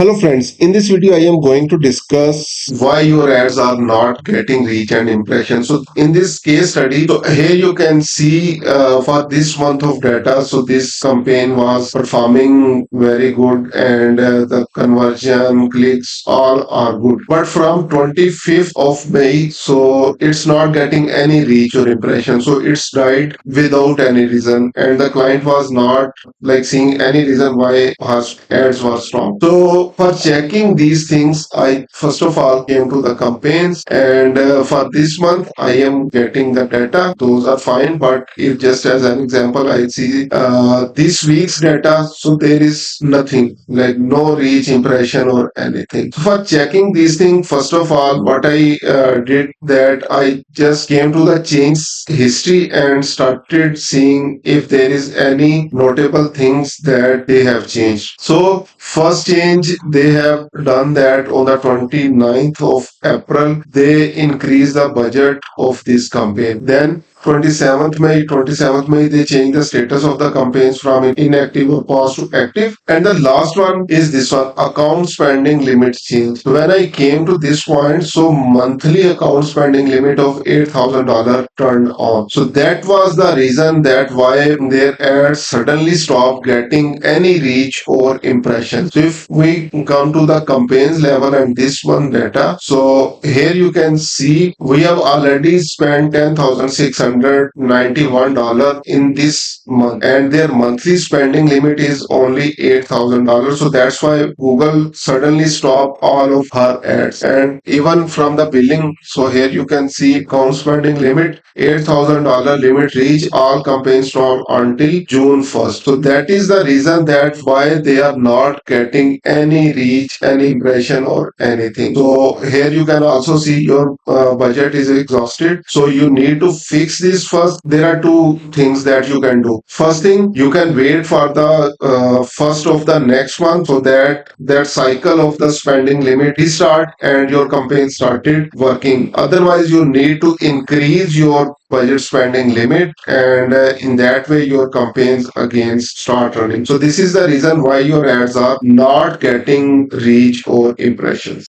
Hello friends, in this video I am going to discuss why your ads are not getting reach and impression. So in this case study, so here you can see for this month of data, so this campaign was performing very good and the conversion clicks all are good. But from 25th of May, so it's not getting any reach or impression. So it's died without any reason and the client was not like seeing any reason why her ads were strong. So for checking these things, I first of all came to the campaigns and for this month I am getting the data. Those are fine, but if just as an example, I see this week's data, so there is nothing like no reach impression or anything. So for checking these things, first of all, what I did that I just came to the change history and started seeing if there is any notable things that they have changed. So first change they have done that on the 29th of April, they increased the budget of this campaign. Then 27th May, they change the status of the campaigns from inactive or pause to active. And the last one is this one, account spending limit change. So when I came to this point, so monthly account spending limit of $8,000 turned on. So that was the reason that why their ads suddenly stopped getting any reach or impression. So if we come to the campaigns level and this one data, so here you can see we have already spent $10,691 in this month and their monthly spending limit is only $8,000. So that's why Google suddenly stopped all of her ads. And even from the billing, so here you can see account spending limit $8,000 limit reach all campaigns from until June 1st. So that is the reason that why they are not getting any reach, any impression or anything. So here you can also see your budget is exhausted. So you need to fix this first. There are two things that you can do. First thing, you can wait for the first of the next month so that that cycle of the spending limit restart and your campaign started working. Otherwise, you need to increase your budget spending limit and in that way your campaigns again start running. So this is the reason why your ads are not getting reach or impressions.